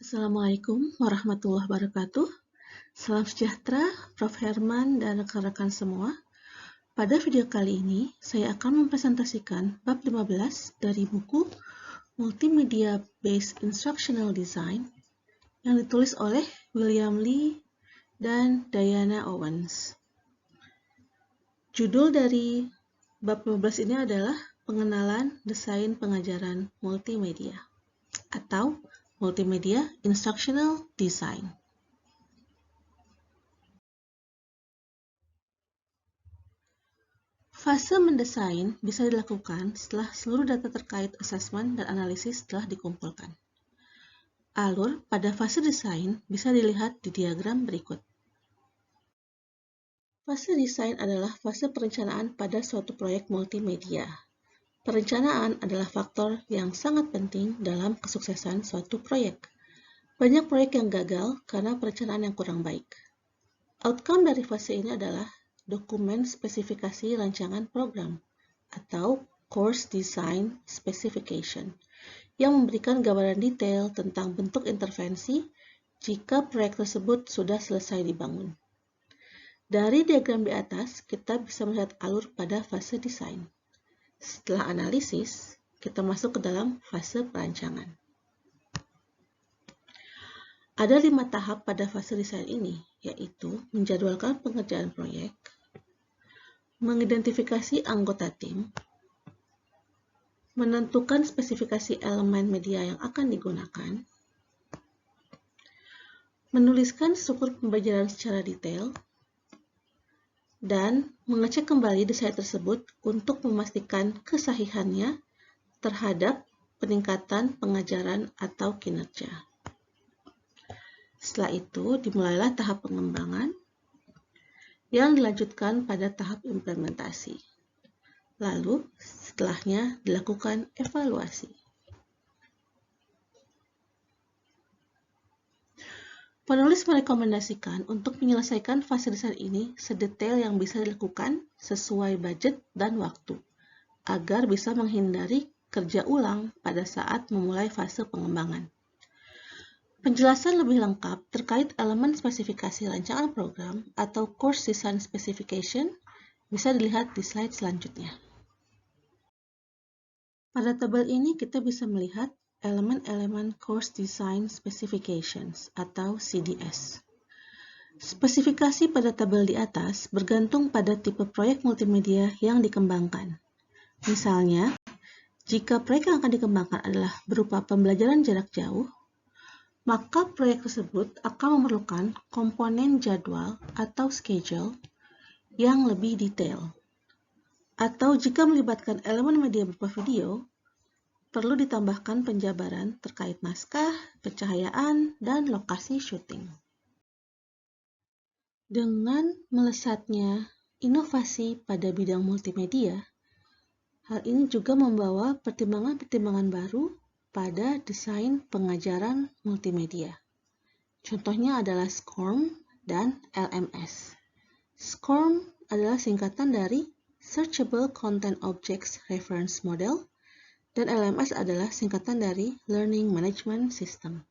Assalamualaikum warahmatullahi wabarakatuh. Salam sejahtera, Prof. Herman dan rekan-rekan semua. Pada video kali ini, saya akan mempresentasikan bab 15 dari buku Multimedia Based Instructional Design yang ditulis oleh William Lee dan Diana Owens. Judul dari bab 15 ini adalah Pengenalan Desain Pengajaran Multimedia atau Multimedia Instructional Design. Fase mendesain bisa dilakukan setelah seluruh data terkait asesmen dan analisis telah dikumpulkan. Alur pada fase desain bisa dilihat di diagram berikut. Fase desain adalah fase perencanaan pada suatu proyek multimedia. Perencanaan adalah faktor yang sangat penting dalam kesuksesan suatu proyek. Banyak proyek yang gagal karena perencanaan yang kurang baik. Outcome dari fase ini adalah dokumen spesifikasi rancangan program atau Course Design Specification yang memberikan gambaran detail tentang bentuk intervensi jika proyek tersebut sudah selesai dibangun. Dari diagram di atas, kita bisa melihat alur pada fase desain. Setelah analisis, kita masuk ke dalam fase perancangan. Ada 5 tahap pada fase desain ini, yaitu menjadwalkan pengerjaan proyek, mengidentifikasi anggota tim, menentukan spesifikasi elemen media yang akan digunakan, menuliskan struktur pembelajaran secara detail, dan mengecek kembali desain tersebut untuk memastikan kesahihannya terhadap peningkatan pengajaran atau kinerja. Setelah itu, dimulailah tahap pengembangan yang dilanjutkan pada tahap implementasi. Lalu, setelahnya dilakukan evaluasi. Penulis merekomendasikan untuk menyelesaikan fase desain ini sedetail yang bisa dilakukan sesuai budget dan waktu, agar bisa menghindari kerja ulang pada saat memulai fase pengembangan. Penjelasan lebih lengkap terkait elemen spesifikasi rancangan program atau Course Design Specification bisa dilihat di slide selanjutnya. Pada tabel ini kita bisa melihat elemen-elemen Course Design Specifications atau CDS. Spesifikasi pada tabel di atas bergantung pada tipe proyek multimedia yang dikembangkan. Misalnya, jika proyek yang akan dikembangkan adalah berupa pembelajaran jarak jauh, maka proyek tersebut akan memerlukan komponen jadwal atau schedule yang lebih detail. Atau jika melibatkan elemen media berupa video, perlu ditambahkan penjabaran terkait naskah, pencahayaan, dan lokasi syuting. Dengan melesatnya inovasi pada bidang multimedia, hal ini juga membawa pertimbangan-pertimbangan baru pada desain pengajaran multimedia. Contohnya adalah SCORM dan LMS. SCORM adalah singkatan dari Searchable Content Objects Reference Model, dan LMS adalah singkatan dari Learning Management System.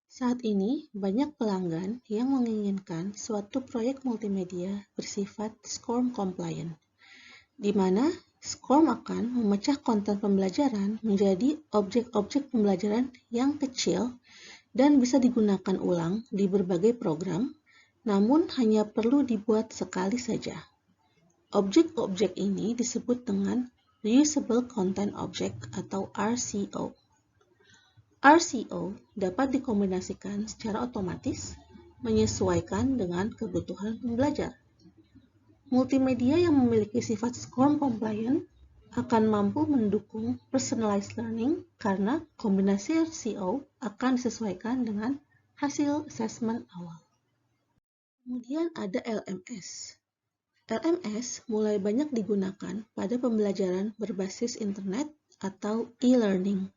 Saat ini, banyak pelanggan yang menginginkan suatu proyek multimedia bersifat SCORM compliant, di mana SCORM akan memecah konten pembelajaran menjadi objek-objek pembelajaran yang kecil dan bisa digunakan ulang di berbagai program, namun hanya perlu dibuat sekali saja. Objek-objek ini disebut dengan Reusable Content Object atau RCO. RCO dapat dikombinasikan secara otomatis menyesuaikan dengan kebutuhan pembelajar. Multimedia yang memiliki sifat SCORM compliant akan mampu mendukung personalized learning karena kombinasi RCO akan disesuaikan dengan hasil asesmen awal. Kemudian ada LMS. LMS mulai banyak digunakan pada pembelajaran berbasis internet atau e-learning.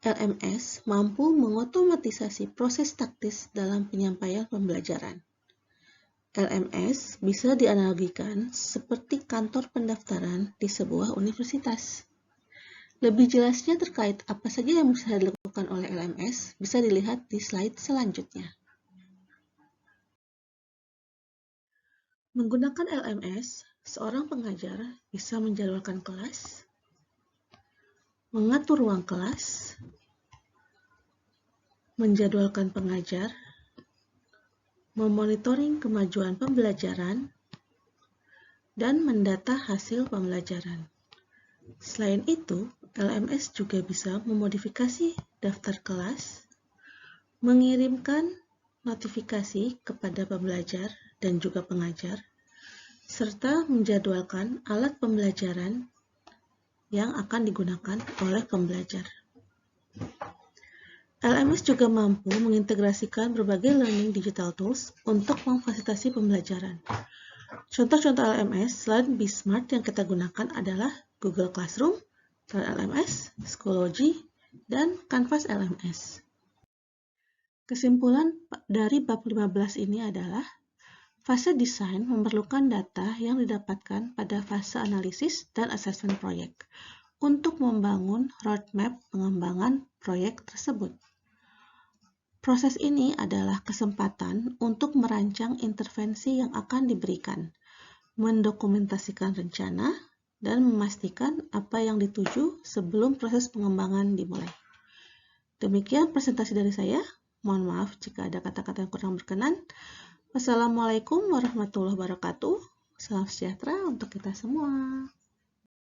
LMS mampu mengotomatisasi proses taktis dalam penyampaian pembelajaran. LMS bisa dianalogikan seperti kantor pendaftaran di sebuah universitas. Lebih jelasnya terkait apa saja yang bisa dilakukan dilakukan oleh LMS bisa dilihat di slide selanjutnya. Menggunakan LMS, seorang pengajar bisa menjadwalkan kelas, mengatur ruang kelas, menjadwalkan pengajar, memonitoring kemajuan pembelajaran, dan mendata hasil pembelajaran. Selain itu, LMS juga bisa memodifikasi daftar kelas, mengirimkan notifikasi kepada pembelajar dan juga pengajar, serta menjadwalkan alat pembelajaran yang akan digunakan oleh pembelajar. LMS juga mampu mengintegrasikan berbagai learning digital tools untuk memfasilitasi pembelajaran. Contoh-contoh LMS selain Be-Smart yang kita gunakan adalah Google Classroom, LMS, Schoology, dan Canvas LMS. Kesimpulan dari bab 15 ini adalah fase desain memerlukan data yang didapatkan pada fase analisis dan asesmen proyek untuk membangun roadmap pengembangan proyek tersebut. Proses ini adalah kesempatan untuk merancang intervensi yang akan diberikan, mendokumentasikan rencana, dan memastikan apa yang dituju sebelum proses pengembangan dimulai. Demikian presentasi dari saya. Mohon maaf jika ada kata-kata yang kurang berkenan. Wassalamualaikum warahmatullahi wabarakatuh. Salam sejahtera untuk kita semua.